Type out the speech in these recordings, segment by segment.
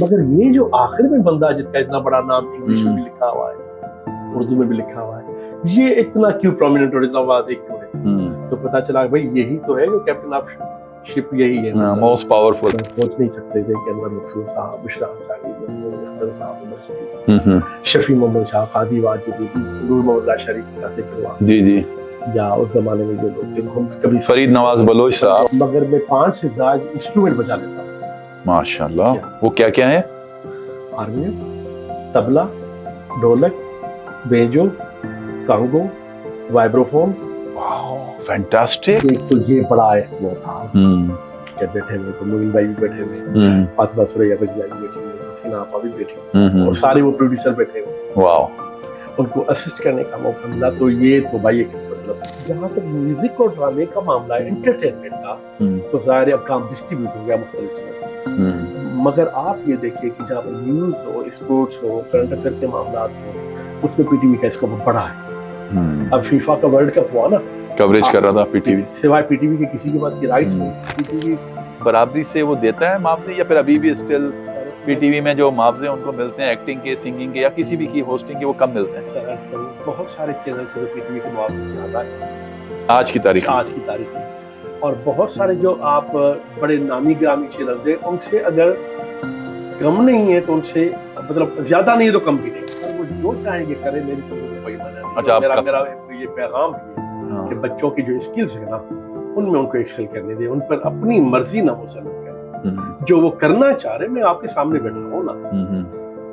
مگر یہ جو آخر میں بندہ جس کا اتنا بڑا نام انگلش میں بھی لکھا ہوا ہے, اردو میں بھی لکھا ہوا ہے, یہ اتنا کیوں پرومیننٹ اور اتنا واضح کیوں ہے؟ تو پتا چلا بھائی یہی تو ہے جو کیپٹن آف شپ یہی ہے, موسٹ پاورفل. سوچ نہیں سکتے تھے کہ انور مقصود صاحب, بشرا انصاری, شفیع محمد شاہ, قاضی واجد, نور محمد شریف کہتے کروا, جی جی, یا اس زمانے میں جو لوگ تھے ہم کبھی فرید نواز بلوچ صاحب. مگر میں 5 سے زیادہ انسٹرومنٹ بجا لیتا ہوں. ماشاء اللہ, وہ کیا کیا ہے؟ ہارمونیم, طبلہ, ڈھولک, بیجو, کانگو, وائبروفون. فینٹاسٹک. ایک تو یہ بڑا ایک وہ تھا کہ بیٹھے ہوئے تو موین بھائی بھی بیٹھے ہوئے, فاطمہ سوریا بجیا بھی بیٹھی ہوئی, حسین آپا بھی بیٹھی ہوئی, اور سارے وہ پروڈیوسر بیٹھے ہوئے. واو. ان کو اسسٹ کرنے کا موقع ملا. تو یہ تو بھائی ایک مطلب جہاں تک میوزک اور ڈرامے کا معاملہ ہے, انٹرٹینمنٹ کا, تو ظاہر اب کام ڈسٹریبیوٹ ہو گیا مختلف جگہ. مگر آپ یہ دیکھیے کہ جہاں پر نیوز ہو, اسپورٹس ہو, کرنٹ افیئر کے معاملات ہو, اس میں پی ٹی وی کا اسکوپ بڑا ہے. اب فیفا کا ورلڈ کپ ہوا نا, کوریج کر رہا تھا پی ٹی وی, سوائے پی ٹی وی کے کسی کے پاس کی رائٹس نہیں. پی ٹی وی برابری سے وہ دیتا ہے معاوضے, یا پھر ابھی بھی اسٹل پی ٹی وی میں جو معاوضے ان کو ملتے ہیں ایکٹنگ کے, سنگنگ کے, یا کسی بھی کی ہوسٹنگ کے, وہ کم ملتے ہیں؟ بہت سارے چینل سے پی ٹی وی کے معاوضے زیادہ ہے آج کی تاریخ میں, اور بہت سارے جو آپ بڑے نامی گرامی چینل ہیں ان سے اگر کم نہیں ہے تو ان سے مطلب زیادہ نہیں تو کم بھی نہیں. وہ جو چاہیں گے کریں, میری تو کوئی منع نہیں. اچھا, میرا یہ پیغام بھی ہے کہ بچوں کی جو اسکلز ہیں نا ان میں ان کو ایکسل کرنے دیں, ان پر اپنی مرضی نہ مسلط کریں. جو وہ کرنا چاہ رہے, میں آپ کے سامنے بیٹھا ہوں نا,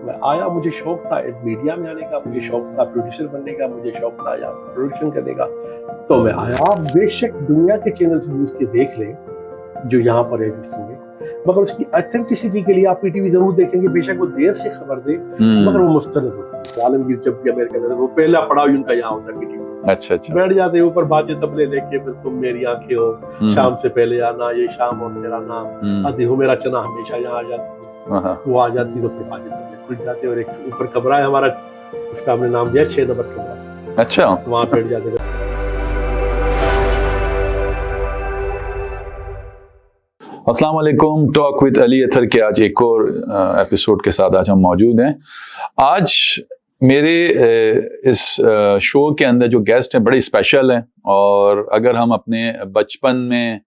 میں آیا, مجھے شوق تھا میڈیا میں آنے کا, مجھے شوق تھا پروڈیوسر بننے کا, مجھے شوق تھا یا پروڈکشن کرنے کا, تو میں آیا. آپ بے شک دنیا کے چینلز یوز کے دیکھ لیں جو یہاں پر ایگزسٹنگ ہے, مگر اس کی اتھینٹسٹی کے لیے آپ پی ٹی وی ضرور دیکھیں گے. بے شک وہ دیر سے خبر دے مگر وہ مستند ہوتی ہے. عالمگیر جب بھی امریکہ میں, وہ پہلا پڑاؤ ان کا یہاں ہوتا ہے پی ٹی وی. اچھا اچھا, بیٹھ جاتے ہیں اوپر باتیں تبلے لے کے, پھر تم میری آنکھیں ہو, شام سے پہلے آنا, یہ شام اور تیرا نام, ادھی ہو میرا چنا ہمیشہ یہاں آ جاتی. وہ آ جاتی تو پھر باتیں تبلے کھل جاتے. اور ایک اوپر کمرہ ہے ہمارا, اس کا ہم نے نام دیا 6 نمبر کمرہ. اچھا, وہاں بیٹھ جاتے. السلام علیکم. ٹاک وتھ علی اطہر کے آج ایک اور ایپیسوڈ کے ساتھ آج ہم موجود ہیں. آج میرے اس شو کے اندر جو گیسٹ ہیں بڑے اسپیشل ہیں, اور اگر ہم اپنے بچپن میں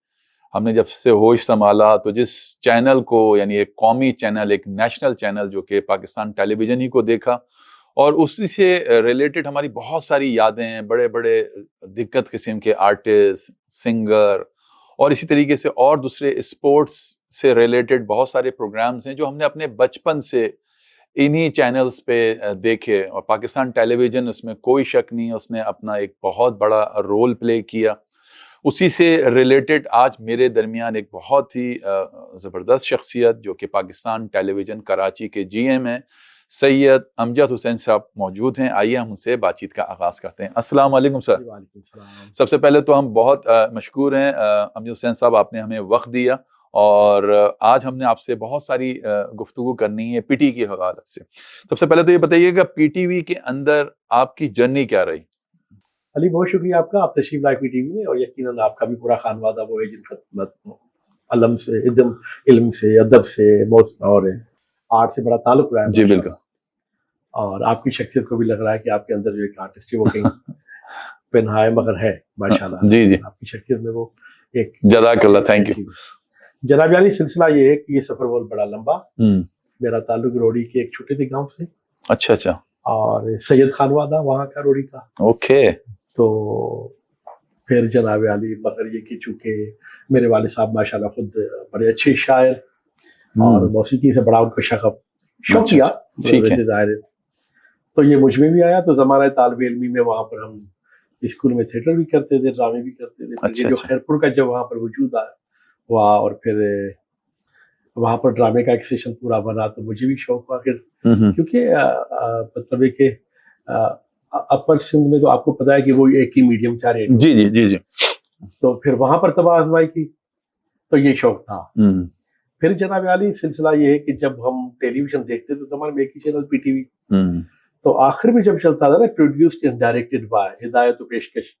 ہم نے جب سے ہوش سنبھالا تو جس چینل کو, یعنی ایک قومی چینل, ایک نیشنل چینل جو کہ پاکستان ٹیلی ویژن ہی کو دیکھا, اور اسی سے ریلیٹڈ ہماری بہت ساری یادیں ہیں, بڑے بڑے دقت قسم کے آرٹسٹ, سنگر, اور اسی طریقے سے اور دوسرے اسپورٹس سے ریلیٹڈ بہت سارے پروگرامز ہیں جو ہم نے اپنے بچپن سے انہی چینلز پہ دیکھے. اور پاکستان ٹیلی ویژن, اس میں کوئی شک نہیں, اس نے اپنا ایک بہت بڑا رول پلے کیا. اسی سے ریلیٹڈ آج میرے درمیان ایک بہت ہی زبردست شخصیت جو کہ پاکستان ٹیلی ویژن کراچی کے جی ایم ہیں, سید امجد حسین صاحب موجود ہیں. آئیے ہم ان سے بات چیت کا آغاز کرتے ہیں. السلام علیکم سر. وعلیکم السلام. سب سے پہلے تو ہم بہت مشکور ہیں امجد حسین صاحب, آپ نے ہمیں وقت دیا, اور آج ہم نے آپ سے بہت ساری گفتگو کرنی ہے پی ٹی کے حوالے سے. سب سے پہلے تو یہ بتائیے کہ پی ٹی وی کے اندر آپ کی جرنی کیا رہی؟ علی بہت شکریہ آپ کا, آپ تشریف لائے پی ٹی وی میں, اور یقیناً آپ کا بھی پورا خانوادہ وہ ہے جن خدمت علم سے, علم سے, ادب سے, اور آرٹ سے بڑا تعلق رہا ہے. جی بالکل. اور آپ کی شخصیت کو بھی لگ رہا ہے کہ آپ کے اندر جو ایک آرٹسٹ ہے وہ کہیں پنہا ہے مگر ہے ماشاءاللہ. جی جی, آپ کی شخصیت میں وہ ایک. جزاک اللہ, تھینک یو. جناب علی, سلسلہ یہ ہے کہ یہ سفر بہت بڑا لمبا. میرا تعلق روڑی کے ایک چھوٹے سے گاؤں سے. اچھا اچھا. اور سید خانوادہ وہاں کا, روڑی کا. اوکے. تو پھر جناب علی مگر یہ کہ چونکہ میرے والد صاحب ماشاءاللہ خود بڑے اچھے شاعر, اور موسیقی سے بڑا ان کو شوق کیا, ویسے ظاہر ہے, تو یہ مجھ میں بھی آیا. تو زمانہ طالب علمی میں وہاں پر ہم اسکول میں تھیٹر بھی کرتے تھے, ڈرامے بھی کرتے تھے. یہ جو خیرپور کا جب وہاں پر وجود ہوا, اور پھر وہاں پر ڈرامے کا ایک سیشن پورا بنا, تو مجھے بھی شوق ہوا کہ کیونکہ مطلب ہے کہ اپر سندھ میں تو آپ کو پتا ہے کہ وہ ایک ہی میڈیم تھا. جی جی جی جی. تو پھر وہاں پر تباہ آزمائی کی, تو یہ شوق تھا. پھر جناب علی سلسلہ یہ ہے کہ جب ہم ٹیلی ویژن دیکھتے تو زمانے میں ایک ہی چینل پی ٹی وی, تو آخر میں جب چلتا تھا نا پروڈیوسڈ اینڈ ڈائریکٹڈ بائی ہدایت و پیشکش,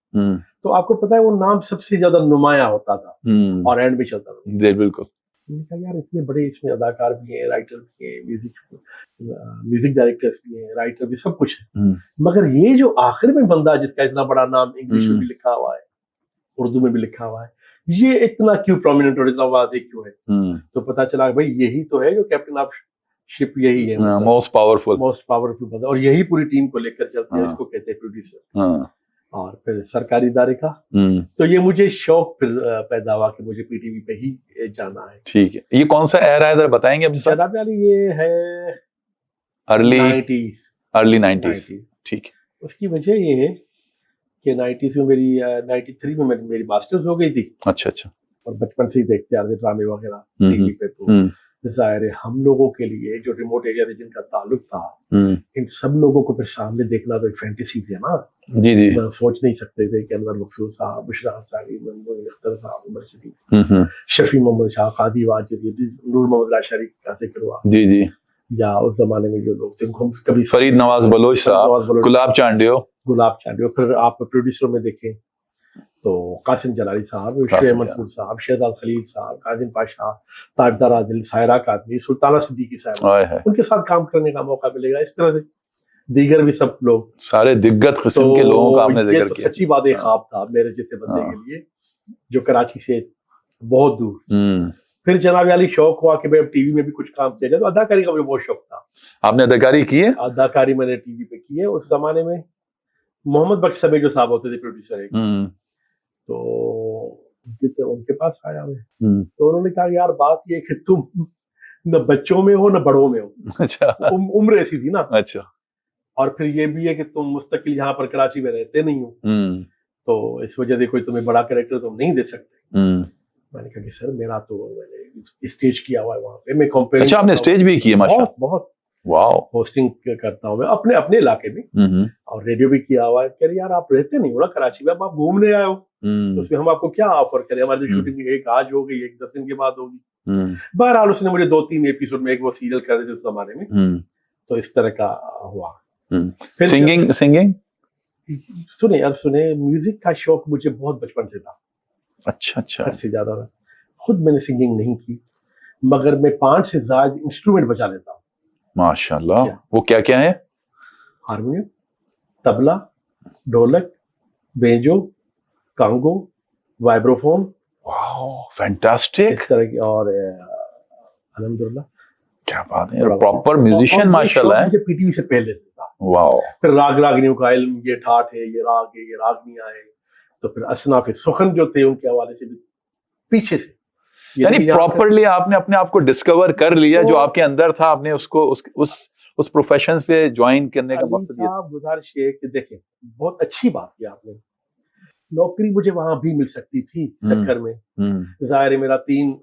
تو آپ کو پتا ہے وہ نام سب سے زیادہ نمایاں ہوتا تھا اور اینڈ میں چلتا تھا. جی بالکل. میں نے کہا یار اتنے بڑے اس میں اداکار بھی ہیں, رائٹر بھی ہیں, میوزک ڈائریکٹرس بھی ہیں, رائٹر بھی, سب کچھ ہے, مگر یہ جو آخر میں بندہ جس کا اتنا بڑا نام انگلش میں بھی لکھا ہوا ہے, اردو میں بھی لکھا ہوا ہے, یہ اتنا کیوں پرومیننٹ اور اتنا واضح کیوں ہے؟ تو پتا چلا کہ بھائی یہی تو ہے جو کیپٹن آف شپ, یہی ہے موسٹ پاورفل بندہ, اور یہی پوری ٹیم کو لے کر چلتے ہیں, اس کو کہتے ہیں پروڈیوسر. اور پھر سرکاری ادارے کا, تو یہ مجھے شوق پھر پیدا ہوا کہ مجھے پی ٹی وی پہ ہی جانا ہے. ٹھیک ہے, یہ کون سا ایرا ہے ذرا بتائیں گے؟ جناب علی یہ ہے ارلی 90s. ٹھیک ہے. اس کی وجہ یہ ہے کہ 90s میں میری 93 میں میری ماسٹرز ہو گئی تھی. اچھا اچھا. اور بچپن سے ہی دیکھتے آتے ڈرامے وغیرہ ٹی وی پہ, تو ظاہر ہے ہم لوگوں کے لیے جو ریموٹ ایریا سے جن کا تعلق تھا, ان سب لوگوں کو پھر سامنے دیکھنا تو ایک فینٹیسی تھی نا. جی جی. سوچ نہیں سکتے تھے کہ انور مقصود صاحب, بشرا انصاری, منموہن اختر صاحب, عمر شریف, شفیع محمد شاہ, قادی واجدی, نور محمد راشد کا ذکر ہوا. جی جی. یا اس زمانے میں جو لوگ تھے ہم کبھی فرید نواز بلوچ صاحب, گلاب چانڈیو. پھر آپ پروڈیوسروں میں دیکھیں تو قاسم جلالی صاحب, شعیب منصور صاحب, شہزاد خلیل صاحب, کاظم پاشا, تاجدار عادل, سائرہ کاظمی, سلطانہ صدیقی صاحب, ان کے ساتھ کام کرنے کا موقع ملے گا. اس طرح سے دیگر بھی سب لوگ, سارے دگت قسم کے لوگوں کا ہم نے ذکر کیا. سچی بات, ایک خواب تھا میرے جیسے بندے کے لیے جو کراچی سے بہت دور. پھر جناب علی شوق ہوا کہ میں اب ٹی وی میں بھی کچھ کام کیا جائے, تو اداکاری کا مجھے بہت شوق تھا. آپ نے اداکاری کی ہے؟ اداکاری میں نے ٹی وی پہ کی ہے. اس زمانے میں محمد بخش سمیع جو صاحب ہوتے تھے پروڈیوسر ایک, تو ان کے پاس آیا میں, تو انہوں نے کہا یار بات یہ کہ تم نہ بچوں میں ہو نہ بڑوں میں ہو. اچھا. عمر ایسی تھی نا. اچھا. اور پھر یہ بھی ہے کہ تم مستقل یہاں پر کراچی میں رہتے نہیں ہو, تو اس وجہ سے کوئی تمہیں بڑا کریکٹر تم نہیں دے سکتے. میں نے کہا کہ سر میرا تو اسٹیج کیا ہوا ہے وہاں پہ, میں کمپیئرنگ. اچھا, آپ نے اسٹیج بھی کی ہے؟ بہت بہت. واو. ہوسٹنگ کرتا ہوں میں اپنے علاقے میں, اور ریڈیو بھی کیا ہوا ہے. کہہ رہے یار آپ رہتے نہیں ہو نا کراچی میں, اب آپ گھومنے آئے ہو, اس میں ہم آپ کو کیا آفر کریں؟ ہماری جو شوٹنگ ایک آج ہو گئی, ایک 10 دن کے بعد ہوگی. بہرحال اس نے مجھے 2-3 ایپیسوڈ میں, ایک وہ سیریل کر رہے تھے اس زمانے میں, تو اس طرح کا ہوا. سنگنگ سنیں یار سنیں, میوزک کا شوق مجھے بہت بچپن سے تھا. اچھا اچھا. حد سے زیادہ تھا. خود میں نے سنگنگ نہیں کی, مگر میں 5 سے زائد انسٹرومنٹ بجا لیتا ہوں. ماشاء اللہ. وہ کیا کیا ہے؟ ہارمونیم, طبلہ, ڈھولک, بینجو, کانگو, وائبروفون. واو فینٹاسٹک. اس طرح کی, اور الحمدللہ کیا بات ہے, پراپر میوزیشین ماشاءاللہ ہے. مجھے پی ٹی وی سے پہلے تھا. واو. پھر راگ راگنیوں کا علم, یہ ٹھاٹ ہے, یہ راگ ہے, یہ راگنیاں ہے. تو پھر اصناف سخن جو تھے ان کے حوالے سے بھی پیچھے سے, یعنی پراپرلی آپ نے اپنے آپ کو ڈسکور کر لیا جو آپ کے اندر تھا. آپ نے اس کو اس پروفیشن سے جوائن کرنے کا مقصد یہ تھا. گزارش یہ کہ دیکھیں بہت اچھی بات کی آپ نے, نوکری مجھے وہاں بھی مل سکتی تھی چکر میں. ظاہر ہے میرا 3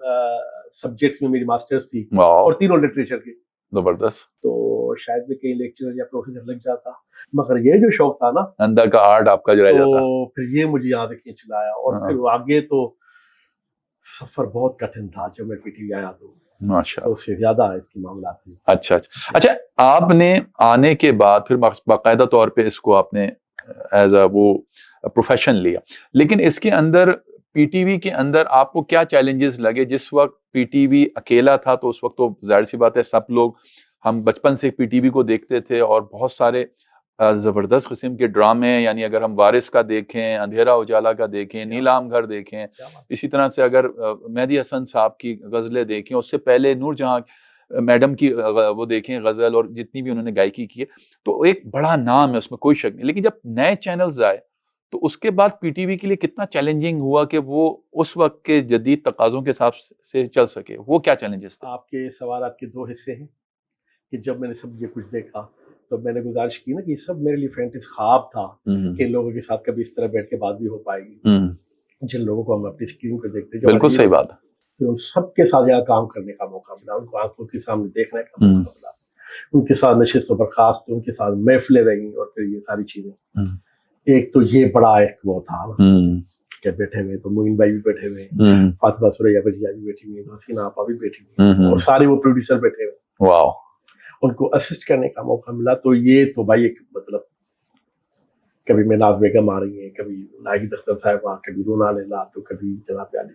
سبجیکٹس میں میری ماسٹرز تھی, اور تینوں لٹریچر کے. زبردست. تو شاید میں کہیں لیکچرر یا پروفیسر لگ جاتا, مگر یہ جو شوق تھا نا اندر کا آرٹ آپ کا جو رہ جاتا, تو پھر یہ مجھے یہاں سے کھینچ لایا. اور پھر آگے تو سفر بہت کٹھن تھا جب میں پی ٹی وی آیا, تو ماشاءاللہ اس سے زیادہ اس کی معاملات تھی. اچھا اچھا اچھا. آپ نے آنے کے بعد پھر باقاعدہ طور پہ اس کو آپ نے ایز اے وہ پروفیشن لیا, لیکن اس کے اندر پی ٹی وی کے اندر آپ کو کیا چیلنجز لگے؟ جس وقت پی ٹی وی اکیلا تھا تو اس وقت تو ظاہر سی بات ہے سب لوگ, ہم بچپن سے پی ٹی وی کو دیکھتے تھے, اور بہت سارے زبردست قسم کے ڈرامے, یعنی اگر ہم وارث کا دیکھیں, اندھیرا اجالا کا دیکھیں, نیلام گھر دیکھیں, اسی طرح سے اگر مہدی حسن صاحب کی غزلیں دیکھیں, اس سے پہلے نور جہاں میڈم کی وہ دیکھیں غزل, اور جتنی بھی انہوں نے گائیکی کی ہے, تو ایک بڑا نام ہے, اس میں کوئی شک نہیں. لیکن جب نئے چینلز آئے تو اس کے بعد پی ٹی وی کے لیے کتنا چیلنجنگ ہوا کہ وہ اس وقت کے جدید تقاضوں کے حساب سے چل سکے؟ وہ کیا چیلنجز تھے؟ آپ کے سوالات کے 2 حصے ہیں کہ جب میں نے سب یہ کچھ دیکھا تو میں نے گزارش کی نا کہ یہ سب میرے لیے فینٹیس خواب تھا کہ لوگوں کے ساتھ کبھی اس طرح بیٹھ کے بات بھی ہو پائے گی, جن لوگوں کو ہم اپنی اسکرین پہ دیکھتے ہیں. بالکل صحیح بات ہے. پھر ان سب کے ساتھ یہاں کام کرنے کا موقع ملا, ان کو آنکھوں کے سامنے دیکھنے کا موقع ملا, ان کے ساتھ نشست و برخاست, ان کے ساتھ محفلیں رہیں, اور پھر یہ ساری چیزیں. ایک تو یہ بڑا ایک وہ تھا کہ بیٹھے ہوئے تو معین بھائی بھی بیٹھے ہوئے, فاطمہ سوریا بجیا بھی بیٹھی ہوئی, حسینہ آپا بھی بیٹھی ہوئی, اور سارے وہ پروڈیوسر بیٹھے ہوئے. واو. ان کو اسسٹ کرنے کا موقع ملا. تو یہ تو بھائی ایک مطلب, کبھی میں ناز بیگم آ رہی ہیں, کبھی ناگی دختر صاحبہ, کبھی رونا لیلا, تو کبھی جناب علی.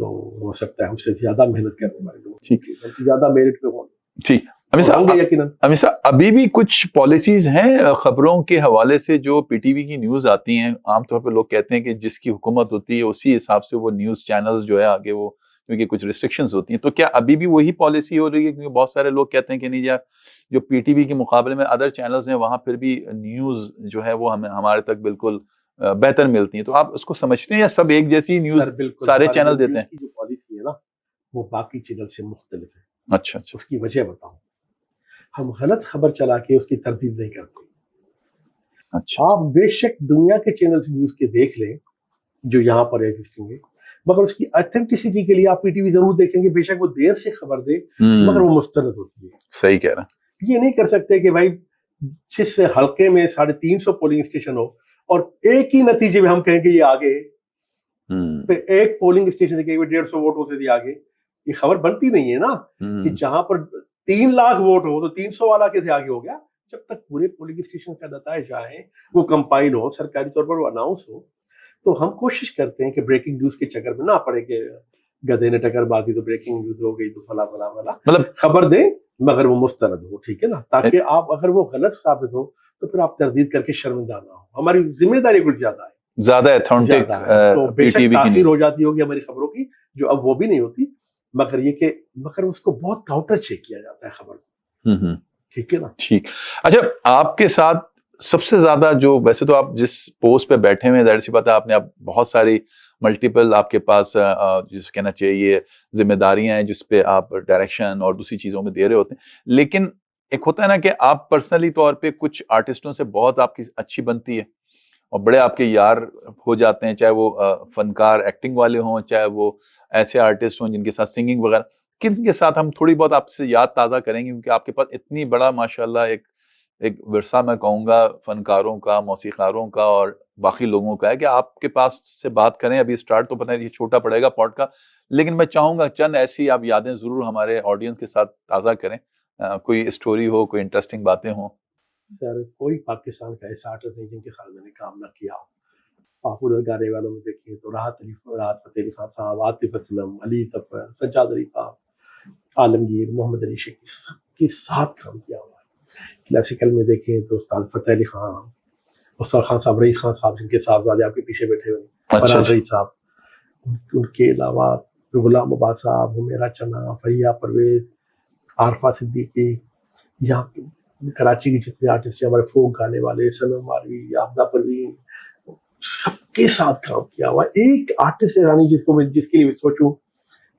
تو ہو سکتا ہے ہم سے زیادہ محنت کرنے والے لوگ ٹھیک ہم سے زیادہ میرٹ پہ ہوں. ٹھیک. امیر صاحب ابھی بھی کچھ پالیسیز ہیں خبروں کے حوالے سے جو پی ٹی وی کی نیوز آتی ہیں, عام طور پہ لوگ کہتے ہیں کہ جس کی حکومت ہوتی ہے اسی حساب سے وہ نیوز چینلز جو ہے آگے وہ, کیونکہ کچھ ریسٹرکشنز ہوتی ہیں, تو کیا ابھی بھی وہی پالیسی ہو رہی ہے؟ کیونکہ بہت سارے لوگ کہتے ہیں کہ نہیں یار جو پی ٹی وی کے مقابلے میں ادر چینلز ہیں وہاں پھر بھی نیوز جو ہے وہ ہمارے تک بالکل بہتر ملتی ہیں, تو آپ اس کو سمجھتے ہیں یا سب ایک جیسی نیوز سارے چینل دیتے ہیں؟ جو پالیسی ہے نا وہ باقی چینل سے مختلف ہے. اچھا اچھا. اس کی وجہ بتاؤں, ہم غلط خبر چلا کے اس کی تردید نہیں کرتے. اچھا. آپ بے شک دنیا کے چینل سے نیوز کے دیکھ لیں جو یہاں پر ایگزسٹنگ ہے, مگر اس کی اتھینٹسٹی کے لیے آپ پی ٹی وی ضرور دیکھیں گے. بے شک وہ دیر سے خبر دے مگر وہ مستند ہوتی ہے. صحیح کہہ رہا ہیں. یہ نہیں کر سکتے کہ بھائی جس حلقے میں 350 پولنگ اسٹیشن ہو اور ایک ہی نتیجے میں ہم کہیں کہ یہ آگے, پھر ایک پولنگ اسٹیشن سے کہ 150 ووٹوں سے دیا آگے. یہ خبر بنتی نہیں ہے نا کہ جہاں پر 3 لاکھ ووٹ ہو تو 300 والا کیسے آگے ہو گیا. جب تک پورے پولنگ اسٹیشن کا نتائج آئے, وہ کمپائل ہو, سرکاری طور پر وہ اناؤنس ہو, تو ہم کوشش کرتے ہیں کہ بریکنگ نیوز کے چکر میں نہ پڑے کہ گدھے نے ٹکر ماری تو بریکنگ نیوز ہو گئی تو فلاں فلاں فلاں, مطلب خبر دیں مگر وہ مستند ہو. ٹھیک ہے نا, تاکہ آپ اگر وہ غلط ثابت ہو تو پھر آپ تردید کر کے شرمندہ نہ ہو. ہماری ذمہ داری کچھ زیادہ ہے, زیادہ ایتھینٹک, تو بے شک تاخیر ہو جاتی ہوگی ہماری خبروں کی, جو اب وہ بھی نہیں ہوتی, مگر یہ کہ مگر اس کو بہت کاؤنٹر چیک کیا جاتا ہے خبر کو. ٹھیک ہے نا. ٹھیک. اچھا, آپ کے ساتھ سب سے زیادہ جو, ویسے تو آپ جس پوسٹ پہ بیٹھے ہوئے ہیں ظاہر سی بات ہے آپ نے بہت ساری ملٹیپل آپ کے پاس جس کہنا چاہیے ذمہ داریاں ہیں جس پہ آپ ڈائریکشن اور دوسری چیزوں میں دے رہے ہوتے ہیں, لیکن ایک ہوتا ہے نا کہ آپ پرسنلی طور پہ کچھ آرٹسٹوں سے بہت آپ کی اچھی بنتی ہے اور بڑے آپ کے یار ہو جاتے ہیں, چاہے وہ فنکار ایکٹنگ والے ہوں, چاہے وہ ایسے آرٹسٹ ہوں جن کے ساتھ سنگنگ وغیرہ. کن کے ساتھ ہم تھوڑی بہت آپ سے یاد تازہ کریں گے, کیونکہ آپ کے پاس اتنی بڑا ماشاءاللہ ایک ورثہ میں کہوں گا فنکاروں کا, موسیقاروں کا اور باقی لوگوں کا ہے کہ آپ کے پاس سے بات کریں. ابھی سٹارٹ تو پتہ نہیں یہ چھوٹا پڑے گا پوڈ کا, لیکن میں چاہوں گا چند ایسی آپ یادیں ضرور ہمارے آڈینس کے ساتھ تازہ کریں. کوئی اسٹوری ہو, کوئی انٹرسٹنگ باتیں ہوں. سر کوئی پاکستان کا ایسا آرٹسٹ نہیں جن کے ساتھ میں نے کام نہ کیا ہو. پاپولر گانے والوں میں دیکھیں تو راحت فتح علی خان صاحب, عاطف اسلم, علی ظفر, سجاد علی صاحب, عالمگیر, محمد علی شکیل, سب کے ساتھ کام کیا ہوا ہے. کلاسیکل میں دیکھیں تو استاد فتح علی خان, استاد خان صاحب, رئیس خان صاحب جن کے صاحبزادے آپ کے پیچھے بیٹھے ہوئے, فرحان رئیس صاحب, ان کے علاوہ غلام عباس صاحب, حمیرہ چنا, فریہ پرویز, عارفہ صدیقی, یہاں کراچی کے جتنے آرٹسٹ ہیں ہمارے فوک گانے والے, سنم ماروی, آبدہ پروین, سب کے ساتھ کام کیا ہوا. ایک آرٹسٹ یعنی جس کے لیے میں سوچوں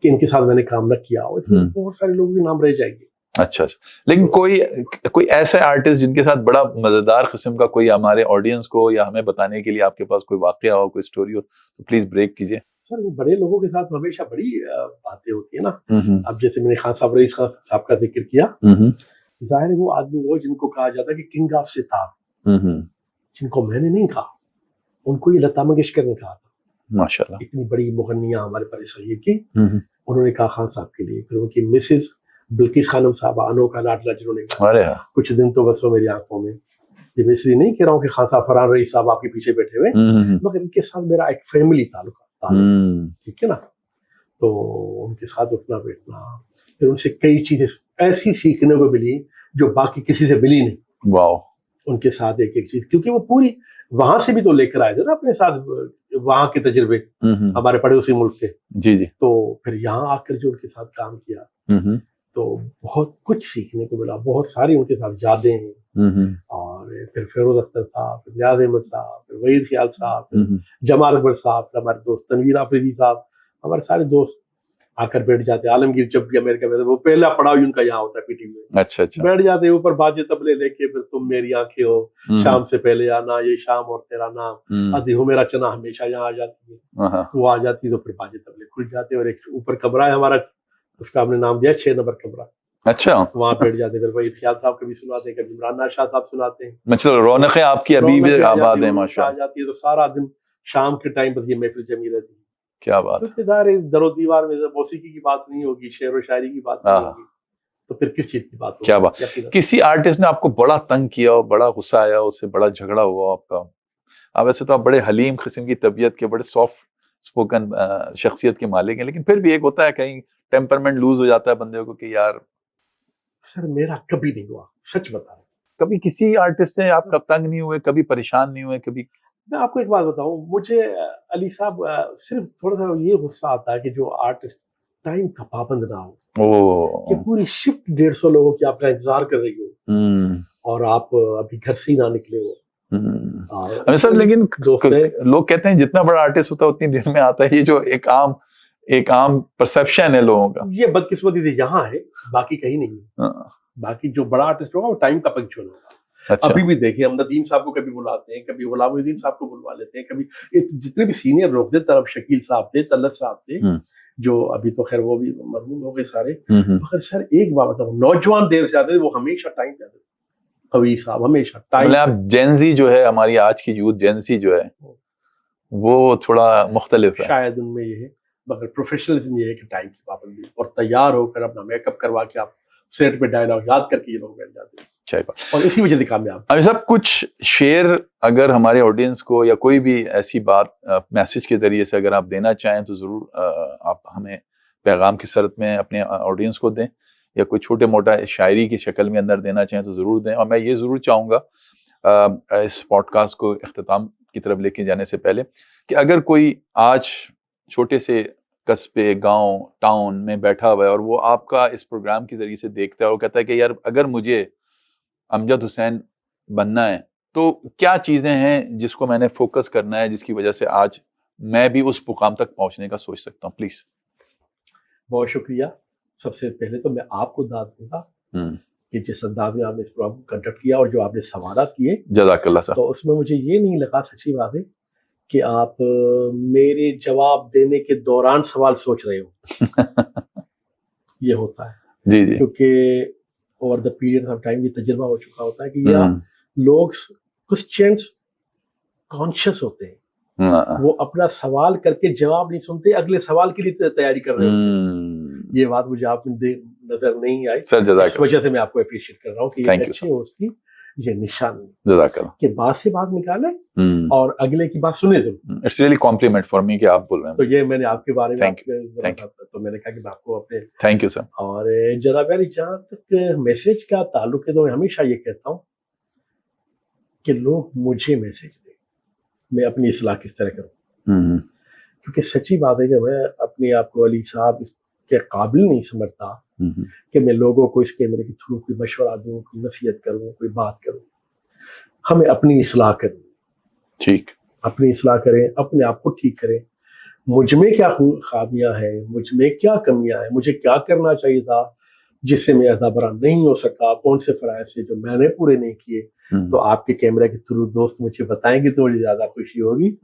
کہ ان کے ساتھ میں نے کام نہ کیا ہو, بہت سارے لوگوں کے نام رہ جائیں گے. اچھا اچھا, لیکن کوئی ایسے آرٹسٹ جن کے ساتھ بڑا مزیدار قسم کا کوئی ہمارے آڈینس کو یا ہمیں بتانے کے لیے آپ کے پاس کوئی واقعہ ہو, کوئی اسٹوری ہو تو پلیز بریک کیجیے. سر بڑے لوگوں کے ساتھ ہمیشہ بڑی باتیں ہوتی ہیں نا. اب جیسے میں نے خان صاحب, رئیس خان صاحب کا ذکر کیا, ظاہر ہے وہ آدمی وہ جن کو کہا جاتا ہے کہ کنگ آف ستار, جن کو میں نے نہیں کہا, ان کو یہ لتا منگیشکر نے کہا تھا. ماشاءاللہ اتنی بڑی مغنیاں ہمارے پر صحیح کی, انہوں نے کہا خان صاحب کے لیے. پھر ان کی مسز بلقیس خانم صاحبہ, انوکھا لاڈلا, جنہوں نے کہا کچھ دن تو بس وہ میری آنکھوں میں, یہ میں اس لیے نہیں کہہ رہا ہوں کہ خان صاحب, فرحان رئیس صاحب آپ کے پیچھے بیٹھے ہوئے, مگر ان کے ساتھ میرا ایک فیملی تعلق. ٹھیک ہے نا. تو ان کے ساتھ اٹھنا بیٹھنا, پھر ان سے کئی چیزیں ایسی سیکھنے کو ملی جو باقی کسی سے ملی نہیں. واو. ان کے ساتھ ایک ایک چیز, کیونکہ وہ پوری وہاں سے بھی تو لے کر آئے تھے نا اپنے ساتھ وہاں کے تجربے ہمارے پڑوسی ملک کے. جی جی. تو پھر یہاں آ کر جو ان کے ساتھ کام کیا تو بہت کچھ سیکھنے کو ملا. بہت ساری ان کے ساتھ یادیں ہیں. اور پھر فیروز اختر صاحب, پھر نیاز احمد صاحب, پھر وحید خیال صاحب, پھر جمال اکبر صاحب, پھر ہمارے دوست تنویر آفریدی صاحب, ہمارے سارے دوست آ کر بیٹھ جاتے. عالمگیر جب بھی امریکہ میں, وہ پہلا پڑاؤ ان کا یہاں ہوتا ہے پی ٹی میں. اچھا اچھا. بیٹھ جاتے اوپر باجے تبلے لے کے, پھر تم میری آنکھیں ہو, شام سے پہلے آنا, یہ شام اور تیرا نام, ادھی ہو میرا چنا ہمیشہ یہاں آ جاتی ہے. وہ آ جاتی تو پھر باجے تبلے کھل جاتے. اور ایک اوپر کمرہ ہے ہمارا, اس کا ہم نے نام دیا 6 نمبر کمرہ. اچھا. وہاں بیٹھ جاتے, پھر وحید خیال صاحب کبھی سناتے ہیں, کبھی عمران شاہ صاحب سناتے ہیں. مطلب رونقیں آپ کی ابھی بھی آباد ہیں ماشاءاللہ. آ جاتی ہے تو سارا دن شام کے ٹائم پر یہ محفل جمی رہتی ہے. کیا بات ہے. در و دیوار میں موسیقی کی بات نہیں ہوگی, شعر و شاعری کی بات نہیں ہوگی, تو پھر کس چیز کی بات ہوگی. کیا بات. کسی آرٹسٹ نے آپ کو بڑا تنگ کیا ہو, بڑا غصہ آیا, اس سے بڑا جھگڑا ہوا آپ کا؟ اب ویسے تو آپ بڑے حلیم قسم کی طبیعت کے, بڑے سافٹ اسپوکن شخصیت کے مالک ہیں، لیکن پھر بھی ایک ہوتا ہے کہیں ٹیمپرمنٹ لوز ہو جاتا ہے بندے کو کہ یار. سر میرا کبھی نہیں ہوا، سچ بتا رہا ہوں. کبھی کسی آرٹسٹ سے آپ کب تنگ نہیں ہوئے، کبھی پریشان نہیں ہوئے کبھی؟ میں آپ کو ایک بات بتاؤں، مجھے علی صاحب صرف تھوڑا سا یہ غصہ آتا ہے کہ جو آرٹسٹ ٹائم کا پابند نہ ہو، کہ پوری شفٹ 150 لوگوں کی آپ کا انتظار کر رہی ہو اور آپ ابھی گھر سے ہی نہ نکلے ہو. سر لیکن لوگ کہتے ہیں جتنا بڑا آرٹسٹ ہوتا ہے اتنی دیر میں آتا ہے، یہ جو ایک عام پرسپشن ہے لوگوں کا. یہ بدقسمتی سے یہاں ہے، باقی کہیں نہیں ہے. باقی جو بڑا آرٹسٹ ہوگا وہ ٹائم کا پنکچوئل ہوگا. ابھی بھی دیکھیں ہم ندیم صاحب کو کبھی بلاتے ہیں، کبھی غلام الدین صاحب کو بلوا لیتے ہیں، کبھی جتنے بھی سینئر لوگ تھے، طلب شکیل صاحب تھے، طلعت صاحب تھے، جو ابھی تو خیر وہ بھی مرحوم ہو گئے سارے. مگر سر ایک بات بتاؤں، نوجوان دیر سے آتے تھے، وہ ہمیشہ ٹائم پہ آتے تھے. قوی صاحب ہمیشہ ٹائم. آپ جینزی جو ہے، ہماری آج کی یوتھ جینزی جو ہے وہ تھوڑا مختلف ہے شاید ان میں یہ ہے. مگر پروفیشنلزم یہ ہے کہ ٹائم کی پابندی اور تیار ہو کر اپنا میک اپ کروا کے آپ سیٹ پہ ڈائلاگ یاد کر کے یہ لوگ بیٹھ جاتے ہیں، اور اسی وجہ سے کامیاب. ابھی سب کچھ شیئر اگر ہمارے آڈینس کو یا کوئی بھی ایسی بات میسج کے ذریعے سے اگر آپ دینا چاہیں تو ضرور آپ ہمیں پیغام کی صورت میں اپنے آڈینس کو دیں، یا کوئی چھوٹے موٹا شاعری کی شکل میں اندر دینا چاہیں تو ضرور دیں. اور میں یہ ضرور چاہوں گا اس پوڈ کاسٹ کو اختتام کی طرف لے کے جانے سے پہلے کہ اگر کوئی آج چھوٹے سے قصبے، گاؤں، ٹاؤن میں بیٹھا ہوا ہے اور وہ آپ کا اس پروگرام کے ذریعے سے دیکھتا ہے اور کہتا ہے کہ یار اگر مجھے امجد حسین بننا ہے تو کیا چیزیں ہیں جس کو میں نے فوکس کرنا ہے، جس کی وجہ سے آج میں بھی اس مقام تک پہنچنے کا سوچ سکتا ہوں؟ پلیز. بہت شکریہ. سب سے پہلے تو میں آپ کو داد دوں گا کہ جس انداز میں آپ نے اس پروگرام کو کنڈکٹ کیا اور جو آپ نے سوالات کیے، جزاک اللہ صاحب. تو اس میں مجھے یہ نہیں لگا، سچی بات ہے، کہ آپ میرے جواب دینے کے دوران سوال سوچ رہے ہو. یہ ہوتا ہے جی جی، کیونکہ over the period of time یہ تجربہ ہو چکا ہوتا ہے کہ یہ لوگ کوسچنس کانشیس ہوتے ہیں، وہ اپنا سوال کر کے جواب نہیں سنتے، اگلے سوال کے لیے تیاری کر رہے ہوتے ہیں. یہ بات مجھے آپ نے نظر نہیں آئی، اس وجہ سے میں آپ کو اپریشیٹ کر رہا ہوں کہ یہ اچھے ہوسٹ کی یہ نشانی کہ بات سے بات نکالیں اور اگلے کی بات سنیں ضرور. It's really compliment for me کہ آپ بول رہے ہیں. تو یہ میں نے آپ کے بارے میں تو میں نے کہا کہ میں آپ کو اپنے تھینک یو سر. اور جناب علی جہاں تک میسج کا تعلق ہے تو میں ہمیشہ یہ کہتا ہوں کہ لوگ مجھے میسج دیں، میں اپنی اصلاح کس طرح کروں. کیونکہ سچی بات ہے کہ میں اپنے آپ کو علی صاحب اس کے قابل نہیں سمجھتا کہ میں لوگوں کو اس کیمرے کے تھرو کوئی مشورہ دوں، کوئی نصیحت کروں، کوئی بات کروں. ہمیں اپنی اصلاح کریں، ٹھیک، اپنی اصلاح کریں، اپنے آپ کو ٹھیک کریں. مجھ میں کیا خامیاں ہیں، مجھ میں کیا کمیاں ہیں، مجھے کیا کرنا چاہیے تھا جس سے میں ادابرا نہیں ہو سکا، کون سے فرائض سے جو میں نے پورے نہیں کیے، تو آپ کے کیمرے کے تھرو دوست مجھے بتائیں گے تو مجھے زیادہ خوشی ہوگی.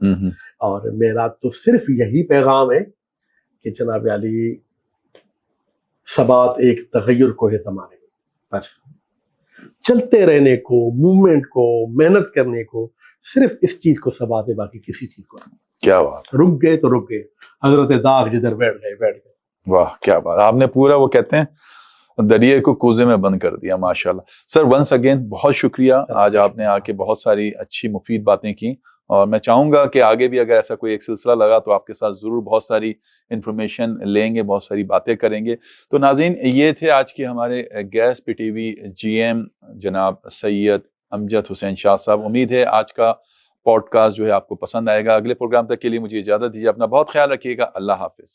اور میرا تو صرف یہی پیغام ہے کہ جناب علی ثبات ایک تغیر کو ہے تمہارے، بس چلتے رہنے کو، موومنٹ کو، محنت کرنے کو، صرف اس چیز کو ثبات ہے، باقی کسی چیز کو نہیں. کیا بات، رک گئے تو رک گئے، حضرت داغ جدھر بیٹھ گئے بیٹھ گئے. واہ کیا بات، آپ نے پورا وہ کہتے ہیں دریا کو کوزے میں بند کر دیا. ماشاءاللہ سر، ونس اگین بہت شکریہ. آج آپ نے آ کے بہت ساری اچھی مفید باتیں کی، اور میں چاہوں گا کہ آگے بھی اگر ایسا کوئی ایک سلسلہ لگا تو آپ کے ساتھ ضرور بہت ساری انفارمیشن لیں گے، بہت ساری باتیں کریں گے. تو ناظرین، یہ تھے آج کے ہمارے guest P T V G M جناب سید امجد حسین شاہ صاحب. امید ہے آج کا پوڈ کاسٹ جو ہے آپ کو پسند آئے گا. اگلے پروگرام تک کے لیے مجھے اجازت دیجیے، اپنا بہت خیال رکھیے گا. اللہ حافظ.